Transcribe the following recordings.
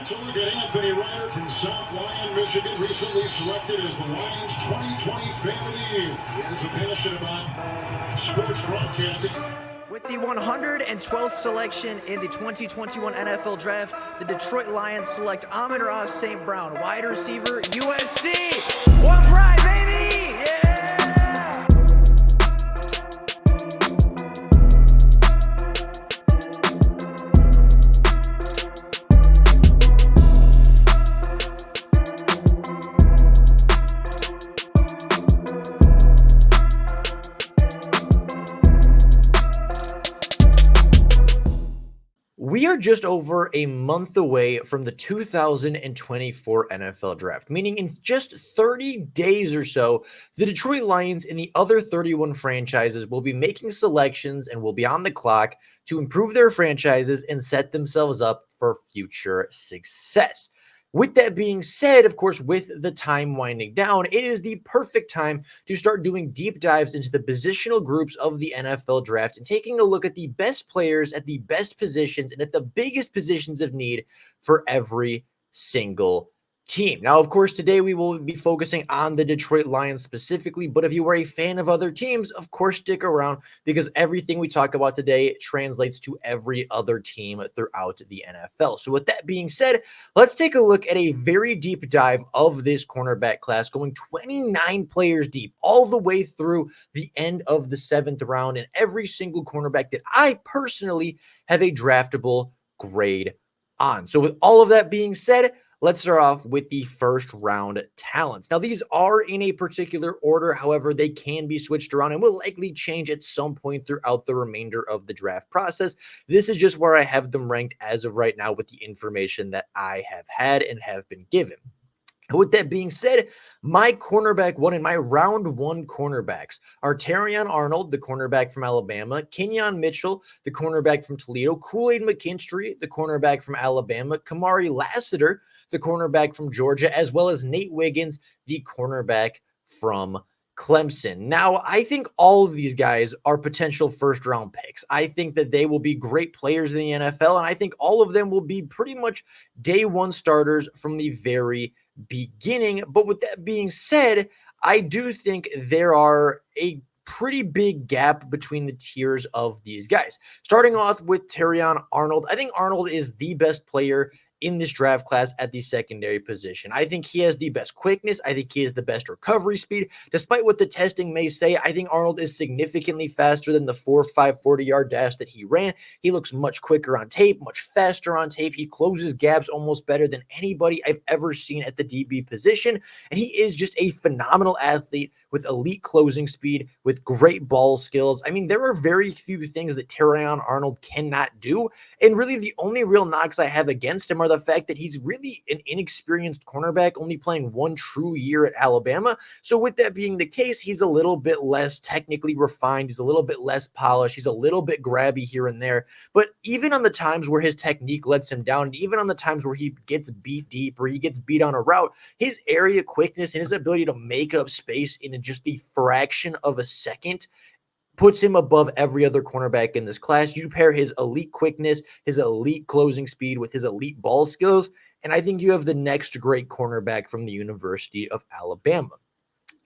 So look at Anthony Ryder from South Lyon, Michigan, recently selected as the Lions 2020 Fan of the Year. He has a passion about sports broadcasting. With the 112th selection in the 2021 NFL Draft, the Detroit Lions select Amon-Ra St. Brown, wide receiver, USC. One pride, baby! Yeah! We are just over a month away from the 2024 NFL Draft, meaning in just 30 days or so, the Detroit Lions and the other 31 franchises will be making selections and will be on the clock to improve their franchises and set themselves up for future success. With that being said, of course, with the time winding down, it is the perfect time to start doing deep dives into the positional groups of the NFL draft and taking a look at the best players at the best positions and at the biggest positions of need for every single team. Now, of course, today we will be focusing on the Detroit Lions specifically, but if you are a fan of other teams, of course, stick around because everything we talk about today translates to every other team throughout the NFL. So with that being said, let's take a look at a very deep dive of this cornerback class, going 29 players deep all the way through the end of the 7th round, and every single cornerback that I personally have a draftable grade on. So with all of that being said, let's start off with the first round talents. Now, these are in a particular order. However, they can be switched around and will likely change at some point throughout the remainder of the draft process. This is just where I have them ranked as of right now with the information that I have had and have been given. With that being said, my cornerback one and my round one cornerbacks are Terrion Arnold, the cornerback from Alabama, Kenyon Mitchell, the cornerback from Toledo, Kool-Aid McKinstry, the cornerback from Alabama, Kamari Lassiter, the cornerback from Georgia, as well as Nate Wiggins, the cornerback from Clemson. Now, I think all of these guys are potential first-round picks. I think that they will be great players in the NFL, and I think all of them will be pretty much day one starters from the very beginning. But with that being said, I do think there are a pretty big gap between the tiers of these guys. Starting off with Terrion Arnold, I think Arnold is the best player in this draft class at the secondary position. I think he has the best quickness. I think he has the best recovery speed. Despite what the testing may say, I think Arnold is significantly faster than the 4.5 40-yard dash that he ran. He looks much quicker on tape, much faster on tape. He closes gaps almost better than anybody I've ever seen at the DB position. And he is just a phenomenal athlete with elite closing speed, with great ball skills. I mean, there are very few things that Terrion Arnold cannot do. And really the only real knocks I have against him are the fact that he's really an inexperienced cornerback, only playing one true year at Alabama. So with that being the case, he's a little bit less technically refined. He's a little bit less polished. He's a little bit grabby here and there. But even on the times where his technique lets him down, and even on the times where he gets beat deep or he gets beat on a route, his area quickness and his ability to make up space in just the fraction of a second puts him above every other cornerback in this class. You pair his elite quickness, his elite closing speed with his elite ball skills, and I think you have the next great cornerback from the University of Alabama.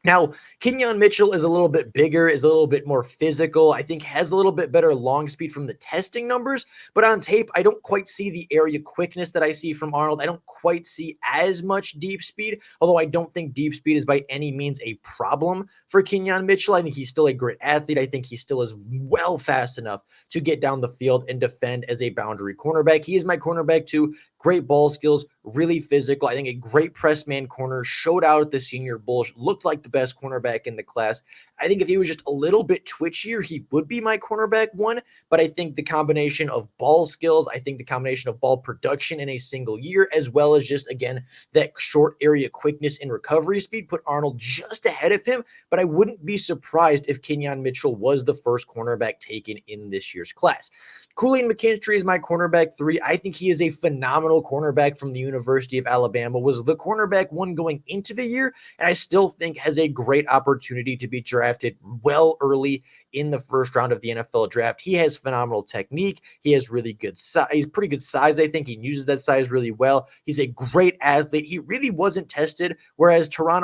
Now, Kenyon Mitchell is a little bit bigger, is a little bit more physical. I think has a little bit better long speed from the testing numbers, but on tape, I don't quite see the area quickness that I see from Arnold. I don't quite see as much deep speed, although I don't think deep speed is by any means a problem for Kenyon Mitchell. I think he's still a great athlete. I think he still is well fast enough to get down the field and defend as a boundary cornerback. He is my cornerback too. Great ball skills, really physical. I think a great press man corner, showed out at the Senior Bowl, looked like the best cornerback in the class. I think if he was just a little bit twitchier, he would be my cornerback one. But I think the combination of ball skills, I think the combination of ball production in a single year, as well as just, again, that short area quickness and recovery speed put Arnold just ahead of him. But I wouldn't be surprised if Kenyon Mitchell was the first cornerback taken in this year's class. Kool-Aid McKinstry is my cornerback 3. I think he is a phenomenal cornerback from the University of Alabama, was the cornerback 1 going into the year, and I still think has a great opportunity to be drafted well early in the first round of the NFL draft. He has phenomenal technique. He has really good size. He's pretty good size, I think. He uses that size really well. He's a great athlete. He really wasn't tested, whereas Teron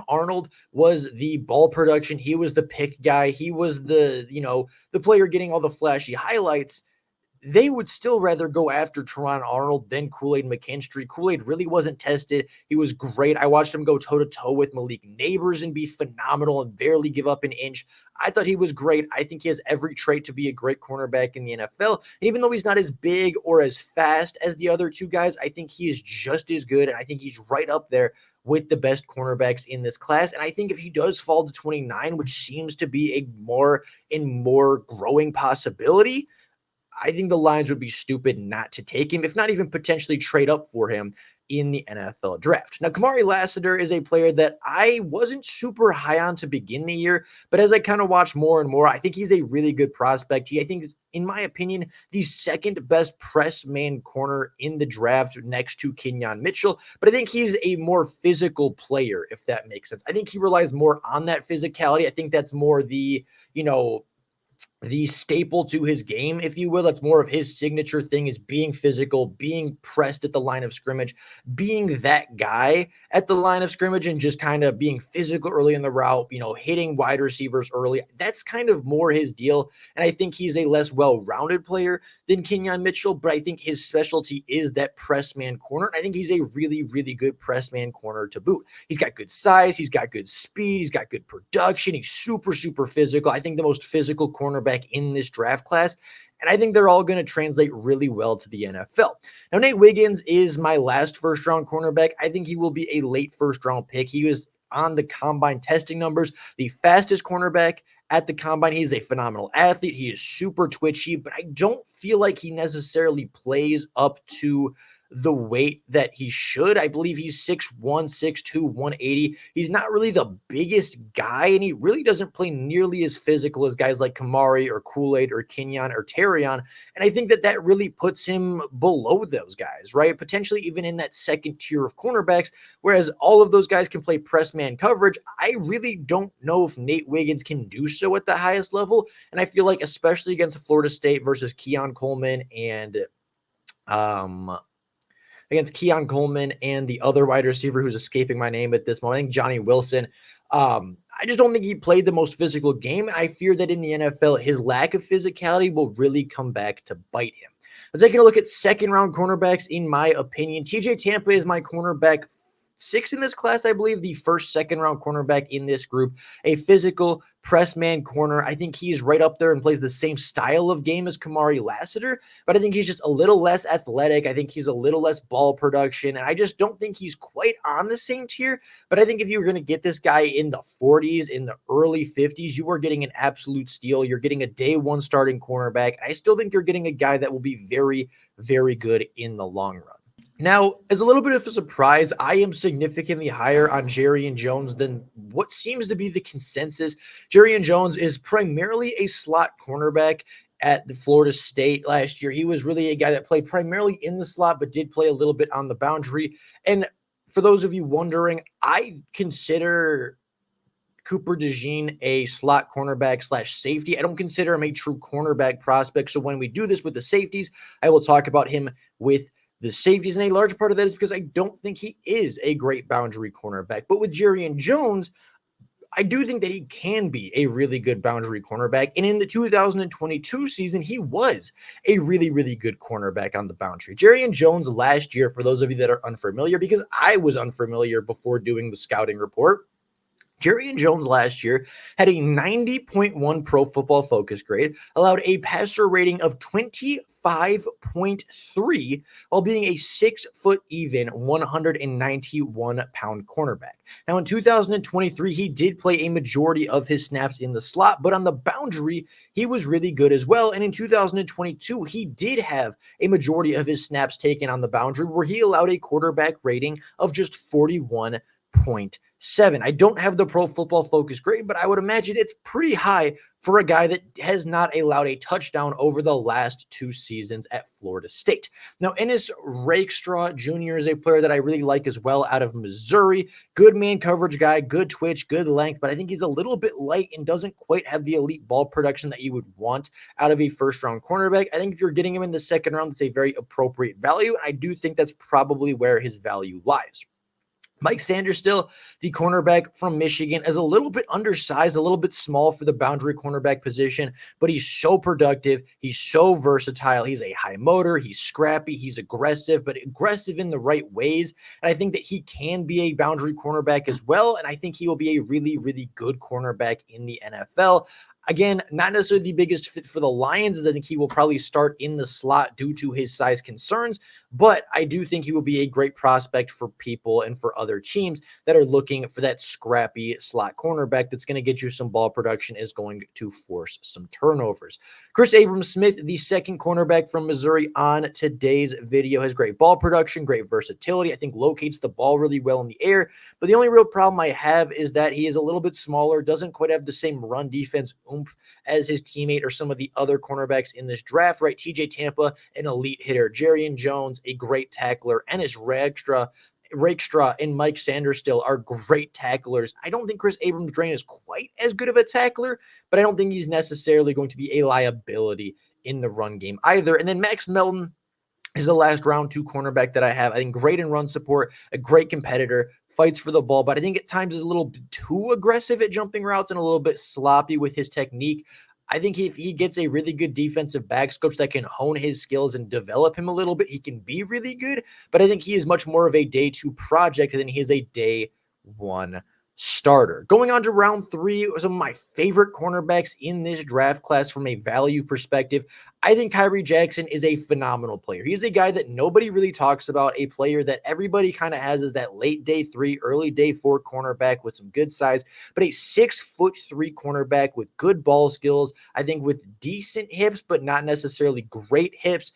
Arnold was the ball production. He was the pick guy. He was the player getting all the flashy highlights. They would still rather go after Teron Arnold than Kool-Aid McKinstry. Kool-Aid really wasn't tested. He was great. I watched him go toe-to-toe with Malik Neighbors and be phenomenal and barely give up an inch. I thought he was great. I think he has every trait to be a great cornerback in the NFL. And even though he's not as big or as fast as the other two guys, I think he is just as good, and I think he's right up there with the best cornerbacks in this class. And I think if he does fall to 29, which seems to be a more and more growing possibility, I think the Lions would be stupid not to take him, if not even potentially trade up for him in the NFL draft. Now, Kamari Lassiter is a player that I wasn't super high on to begin the year, but as I kind of watch more and more, I think he's a really good prospect. I think is, in my opinion, the second best press man corner in the draft next to Kenyon Mitchell, but I think he's a more physical player, if that makes sense. I think he relies more on that physicality. I think that's more the staple to his game, if you will. That's more of his signature thing, is being physical, being pressed at the line of scrimmage, being that guy at the line of scrimmage, and just kind of being physical early in the route, hitting wide receivers early. That's kind of more his deal. And I think he's a less well-rounded player than Kenyon Mitchell, but I think his specialty is that press man corner. And I think he's a really, really good press man corner to boot. He's got good size. He's got good speed. He's got good production. He's super, super physical. I think the most physical cornerback in this draft class. And I think they're all going to translate really well to the NFL. Now, Nate Wiggins is my last first-round cornerback. I think he will be a late first-round pick. He was on the combine testing numbers, the fastest cornerback at the combine. He's a phenomenal athlete. He is super twitchy, but I don't feel like he necessarily plays up to the weight that he should. I believe he's 6'1", 6'2", 180. He's not really the biggest guy, and he really doesn't play nearly as physical as guys like Kamari or Kool-Aid or Kenyon or Terrion. And I think that really puts him below those guys, right? Potentially even in that second tier of cornerbacks, whereas all of those guys can play press man coverage. I really don't know if Nate Wiggins can do so at the highest level. And I feel like, especially against Florida State versus Keon Coleman and the other wide receiver who's escaping my name at this moment, I think Johnny Wilson. I just don't think he played the most physical game, and I fear that in the NFL, his lack of physicality will really come back to bite him. Let's take a look at second-round cornerbacks, in my opinion. TJ Tampa is my cornerback 6 in this class, I believe, the first second-round cornerback in this group. A physical press man corner. I think he's right up there and plays the same style of game as Kamari Lassiter, but I think he's just a little less athletic. I think he's a little less ball production, and I just don't think he's quite on the same tier. But I think if you're going to get this guy in the 40s, in the early 50s, you are getting an absolute steal. You're getting a day one starting cornerback. I still think you're getting a guy that will be very, very good in the long run. Now, as a little bit of a surprise, I am significantly higher on Jarrian Jones than what seems to be the consensus. Jarrian Jones is primarily a slot cornerback at the Florida State last year. He was really a guy that played primarily in the slot, but did play a little bit on the boundary. And for those of you wondering, I consider Cooper DeJean a slot cornerback / safety. I don't consider him a true cornerback prospect. So when we do this with the safeties, I will talk about him with the safeties, and a large part of that is because I don't think he is a great boundary cornerback. But with Jarrian Jones, I do think that he can be a really good boundary cornerback. And in the 2022 season, he was a really, really good cornerback on the boundary. Jarrian Jones last year, for those of you that are unfamiliar, because I was unfamiliar before doing the scouting report, Jarrian Jones last year had a 90.1 Pro Football Focus grade, allowed a passer rating of 25.3 while being a 6 foot even 191-pound cornerback. Now in 2023, he did play a majority of his snaps in the slot, but on the boundary, he was really good as well. And in 2022, he did have a majority of his snaps taken on the boundary, where he allowed a quarterback rating of just 41.6. 7. I don't have the Pro Football Focus grade, but I would imagine it's pretty high for a guy that has not allowed a touchdown over the last 2 seasons at Florida State. Now, Ennis Rakestraw Jr. is a player that I really like as well out of Missouri. Good man coverage guy, good twitch, good length, but I think he's a little bit light and doesn't quite have the elite ball production that you would want out of a first-round cornerback. I think if you're getting him in the second round, it's a very appropriate value, and I do think that's probably where his value lies. Mike Sanders, still the cornerback from Michigan, is a little bit undersized, a little bit small for the boundary cornerback position, but he's so productive. He's so versatile. He's a high motor. He's scrappy. He's aggressive, but aggressive in the right ways. And I think that he can be a boundary cornerback as well. And I think he will be a really, really good cornerback in the NFL. Again, not necessarily the biggest fit for the Lions, as I think he will probably start in the slot due to his size concerns, but I do think he will be a great prospect for people and for other teams that are looking for that scrappy slot cornerback that's going to get you some ball production, is going to force some turnovers. Chris Abrams-Smith, the second cornerback from Missouri on today's video, has great ball production, great versatility. I think locates the ball really well in the air, but the only real problem I have is that he is a little bit smaller, doesn't quite have the same run defense oomph as his teammate or some of the other cornerbacks in this draft, right? TJ Tampa, an elite hitter. Jarian Jones, a great tackler. Ennis Rakestraw and Mike Sanders still are great tacklers. I don't think Chris Abrams-Drain is quite as good of a tackler, but I don't think he's necessarily going to be a liability in the run game either. And then Max Melton is the last round 2 cornerback that I have. I think great in run support, a great competitor, fights for the ball, but I think at times is a little bit too aggressive at jumping routes and a little bit sloppy with his technique. I think if he gets a really good defensive backs coach that can hone his skills and develop him a little bit, he can be really good. But I think he is much more of a day 2 project than he is a day 1 starter. Going on to round 3, some of my favorite cornerbacks in this draft class from a value perspective. I think Kyrie Jackson is a phenomenal player. He's a guy that nobody really talks about, a player that everybody kind of has as that late day 3, early day 4 cornerback with some good size, but a 6'3" cornerback with good ball skills. I think with decent hips, but not necessarily great hips.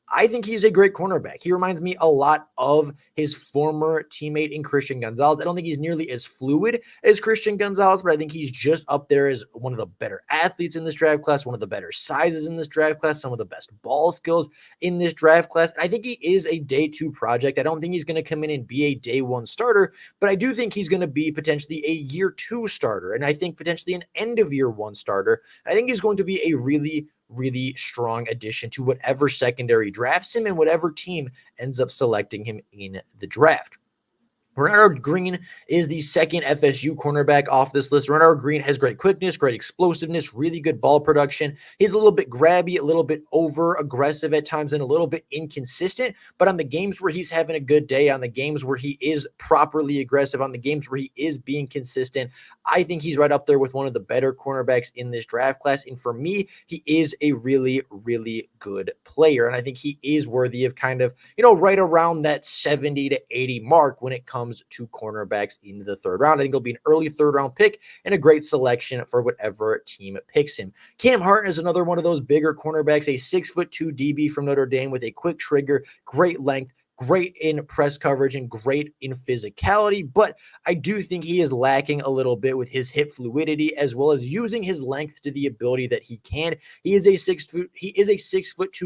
I think he's a great cornerback. He reminds me a lot of his former teammate in Christian Gonzalez. I don't think he's nearly as fluid as Christian Gonzalez, but I think he's just up there as one of the better athletes in this draft class, one of the better sizes in this draft class, some of the best ball skills in this draft class. And I think he is a day 2 project. I don't think he's going to come in and be a day 1 starter, but I do think he's going to be potentially a year 2 starter. And I think potentially an end of year 1 starter. I think he's going to be a really strong addition to whatever secondary drafts him and whatever team ends up selecting him in the draft. Renard Green is the second FSU cornerback off this list. Renard Green has great quickness, great explosiveness, really good ball production. He's a little bit grabby, a little bit over aggressive at times, and a little bit inconsistent. But on the games where he's having a good day, on the games where he is properly aggressive, on the games where he is being consistent, I think he's right up there with one of the better cornerbacks in this draft class. And for me, he is a really, really good player. And I think he is worthy of kind of, right around that 70 to 80 mark when it comes to cornerbacks in the 3rd round. I think he'll be an early 3rd round pick and a great selection for whatever team picks him. Cam Harton is another one of those bigger cornerbacks, a 6'2" DB from Notre Dame with a quick trigger, great length, great in press coverage, and great in physicality, but I do think he is lacking a little bit with his hip fluidity as well as using his length to the ability that he can. He is a 6'2"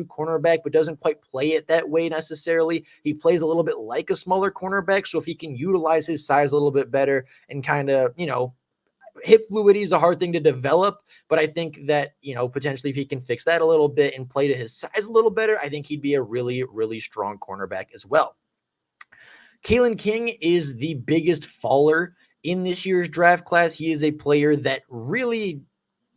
cornerback, but doesn't quite play it that way necessarily. He plays a little bit like a smaller cornerback, so if he can utilize his size a little bit better and kind of, hip fluidity is a hard thing to develop, but I think that, potentially if he can fix that a little bit and play to his size a little better, I think he'd be a really, really strong cornerback as well. Kalen King is the biggest faller in this year's draft class. He is a player that really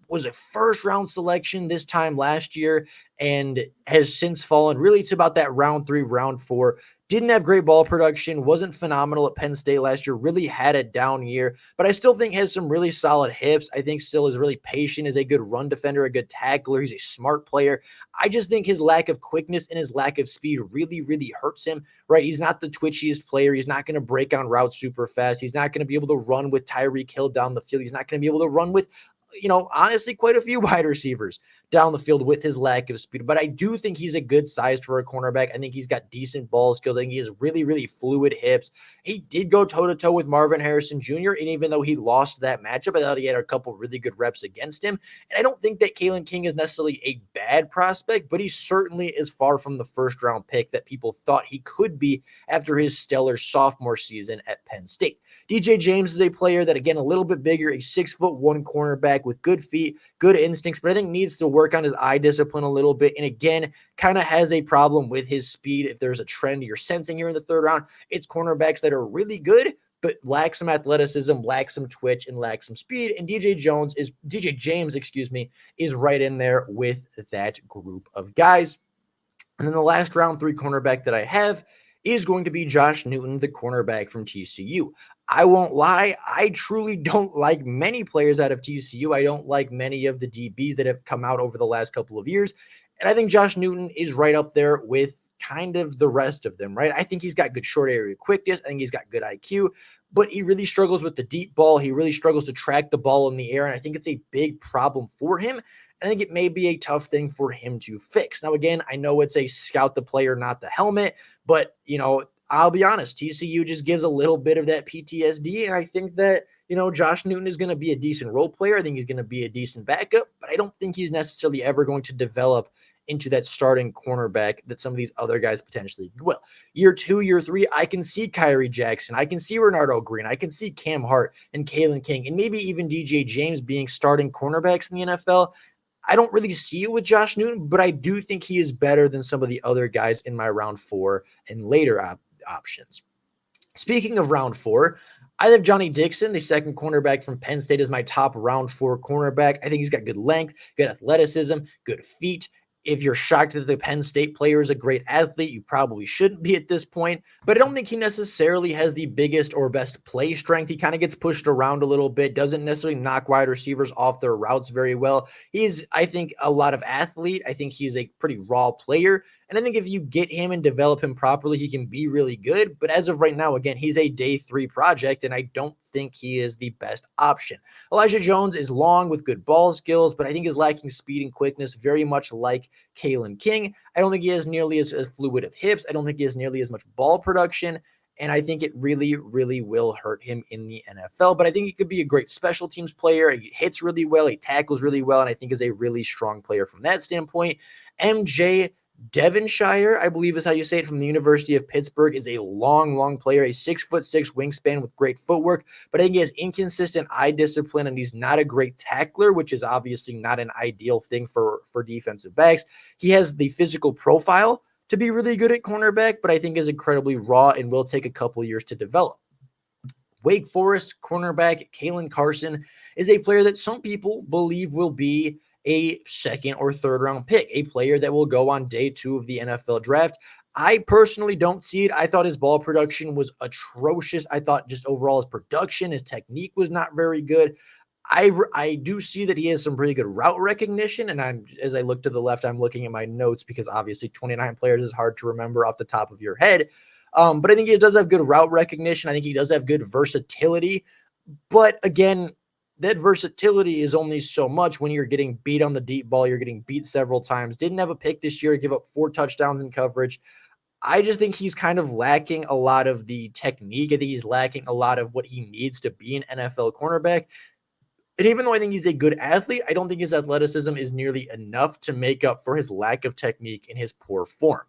was a 1st round selection this time last year and has since fallen really to about that round 3, round 4. Didn't have great ball production, wasn't phenomenal at Penn State last year, really had a down year, but I still think has some really solid hips. I think still is really patient, is a good run defender, a good tackler. He's a smart player. I just think his lack of quickness and his lack of speed really, really hurts him, right? He's not the twitchiest player. He's not going to break on routes super fast. He's not going to be able to run with Tyreek Hill down the field. He's not going to be able to run with honestly, quite a few wide receivers down the field with his lack of speed. But I do think he's a good size for a cornerback. I think he's got decent ball skills. I think he has really, really fluid hips. He did go toe-to-toe with Marvin Harrison Jr., and even though he lost that matchup, I thought he had a couple really good reps against him. And I don't think that Kalen King is necessarily a bad prospect, but he certainly is far from the first-round pick that people thought he could be after his stellar sophomore season at Penn State. DJ James is a player that, again, a little bit bigger, a 6'1" cornerback with good feet, good instincts, but I think needs to work on his eye discipline a little bit. And again, kind of has a problem with his speed. If there's a trend you're sensing here in the third round, it's cornerbacks that are really good, but lack some athleticism, lack some twitch, and lack some speed. And DJ James, is right in there with that group of guys. And then the last round 3 cornerback that I have is going to be Josh Newton, the cornerback from TCU. I won't lie, I truly don't like many players out of TCU. I don't like many of the DBs that have come out over the last couple of years. And I think Josh Newton is right up there with kind of the rest of them, right? I think he's got good short area quickness. I think he's got good IQ, but he really struggles with the deep ball. He really struggles to track the ball in the air, and I think it's a big problem for him. I think it may be a tough thing for him to fix. Now, again, I know it's a scout the player, not the helmet, but, I'll be honest, TCU just gives a little bit of that PTSD, and I think that, Josh Newton is going to be a decent role player. I think he's going to be a decent backup, but I don't think he's necessarily ever going to develop into that starting cornerback that some of these other guys potentially will. Year 2, year 3, I can see Kyrie Jackson. I can see Renardo Green. I can see Cam Hart and Kalen King, and maybe even DJ James being starting cornerbacks in the NFL. I don't really see it with Josh Newton, but I do think he is better than some of the other guys in my round 4 and later options. Speaking of round 4, I have Johnny Dixon, the second cornerback from Penn State, as my top round 4 cornerback. I think he's got good length, good athleticism, good feet. If you're shocked that the Penn State player is a great athlete, you probably shouldn't be at this point. But I don't think he necessarily has the biggest or best play strength. He kind of gets pushed around a little bit, doesn't necessarily knock wide receivers off their routes very well. He's, I think, a lot of athlete. I think he's a pretty raw player. And I think if you get him and develop him properly, he can be really good. But as of right now, again, he's a day 3 project, and I don't think he is the best option. Elijah Jones is long with good ball skills, but I think is lacking speed and quickness, very much like Kalen King. I don't think he has nearly as fluid of hips. I don't think he has nearly as much ball production. And I think it really, really will hurt him in the NFL. But I think he could be a great special teams player. He hits really well. He tackles really well. And I think is a really strong player from that standpoint. MJ Devonshire, I believe is how you say it, from the University of Pittsburgh, is a long player, a 6'6" wingspan with great footwork, but I think he has inconsistent eye discipline, and he's not a great tackler, which is obviously not an ideal thing for defensive backs. He has the physical profile to be really good at cornerback, but I think is incredibly raw and will take a couple years to develop. Wake Forest cornerback Kalen Carson is a player that some people believe will be a second or third round pick, a player that will go on day 2 of the NFL draft. I personally don't see it. I thought his ball production was atrocious. I thought just overall his production, his technique was not very good. I do see that he has some pretty good route recognition, and as I look to the left, I'm looking at my notes because obviously 29 players is hard to remember off the top of your head. But I think he does have good route recognition. I think he does have good versatility. But again, that versatility is only so much when you're getting beat on the deep ball. You're getting beat several times. Didn't have a pick this year, give up 4 touchdowns in coverage. I just think he's kind of lacking a lot of the technique. I think he's lacking a lot of what he needs to be an NFL cornerback. And even though I think he's a good athlete, I don't think his athleticism is nearly enough to make up for his lack of technique and his poor form.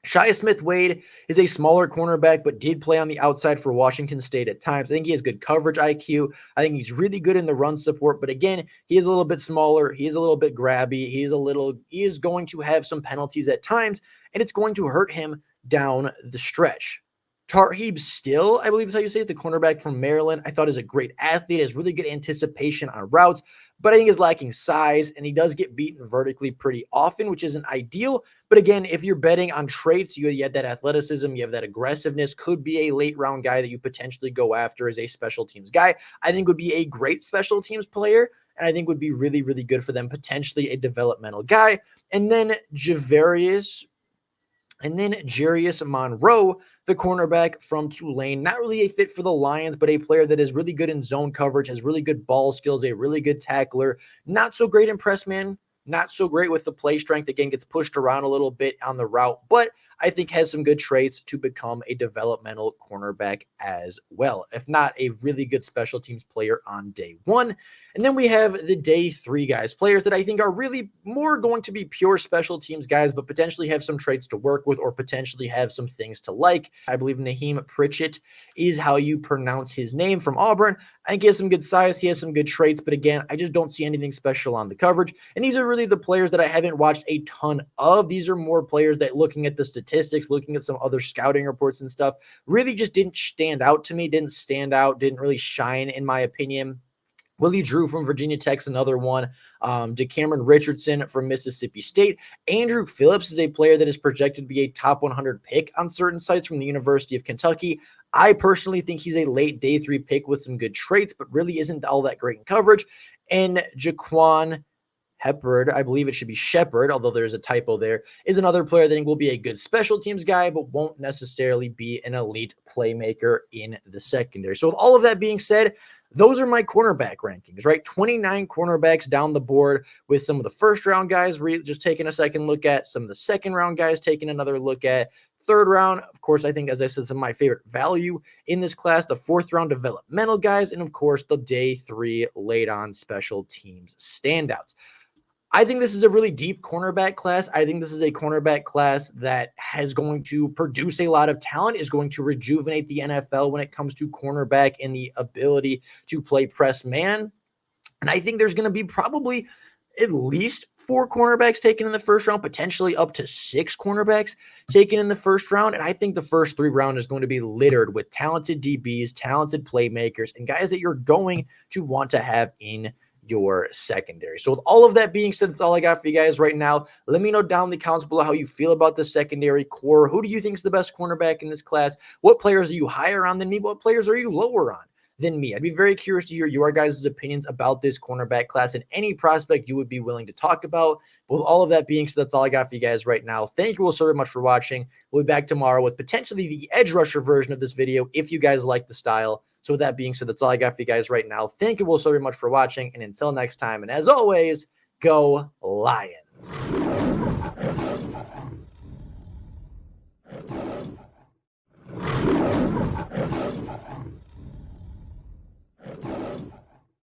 Shia Smith-Wade is a smaller cornerback, but did play on the outside for Washington State at times. I think he has good coverage IQ. I think he's really good in the run support, but again, he is a little bit smaller. He is a little bit grabby. He is going to have some penalties at times, and it's going to hurt him down the stretch. Tarheeb Still, I believe is how you say it, the cornerback from Maryland, I thought is a great athlete, has really good anticipation on routes, but I think is lacking size, and he does get beaten vertically pretty often, which isn't ideal. But again, if you're betting on traits, you have that athleticism, you have that aggressiveness, could be a late round guy that you potentially go after as a special teams guy. I think would be a great special teams player, and I think would be really, really good for them, potentially a developmental guy. And then Jarius Monroe, the cornerback from Tulane, not really a fit for the Lions, but a player that is really good in zone coverage, has really good ball skills, a really good tackler, not so great in press man not so great with the play strength. Again, gets pushed around a little bit on the route, but I think has some good traits to become a developmental cornerback as well, if not a really good special teams player on day one. And then we have the day three guys, players that I think are really more going to be pure special teams guys, but potentially have some traits to work with or potentially have some things to like. I believe Naheem Pritchett is how you pronounce his name, from Auburn. I think he has some good size. He has some good traits, but again, I just don't see anything special on the coverage. And these are really the players that I haven't watched a ton of. These are more players that, looking at the statistics, looking at some other scouting reports and stuff, really just didn't stand out to me, didn't really shine in my opinion. Willie Drew from Virginia Tech's another one. DeCameron Richardson from Mississippi State. Andrew Phillips is a player that is projected to be a top 100 pick on certain sites from the University of Kentucky. I personally think he's a late day three pick with some good traits, but really isn't all that great in coverage. And Jaquan Hepburn, I believe it should be Shepard, although there's a typo there, is another player that I think will be a good special teams guy, but won't necessarily be an elite playmaker in the secondary. So with all of that being said, those are my cornerback rankings, right? 29 cornerbacks down the board, with some of the first round guys just taking a second look at, some of the second round guys taking another look at. Third round, of course, I think, as I said, some of my favorite value in this class, the fourth round developmental guys, and of course, the day three late on special teams standouts. I think this is a really deep cornerback class. I think this is a cornerback class that is going to produce a lot of talent, is going to rejuvenate the NFL when it comes to cornerback and the ability to play press man. And I think there's going to be probably at least 4 cornerbacks taken in the first round, potentially up to 6 cornerbacks taken in the first round. And I think the first 3 round is going to be littered with talented DBs, talented playmakers, and guys that you're going to want to have in your secondary. So with all of that being said, that's all I got for you guys right now. Let me know down in the comments below how you feel about the secondary core. Who do you think is the best cornerback in this class? What players are you higher on than me? What players are you lower on than me? I'd be very curious to hear your guys' opinions about this cornerback class and any prospect you would be willing to talk about. But with all of that being said, that's all I got for you guys right now. Thank you all so very much for watching. We'll be back tomorrow with potentially the edge rusher version of this video if you guys like the style. So with that being said, that's all I got for you guys right now. Thank you all so very much for watching, and until next time, and as always, go Lions.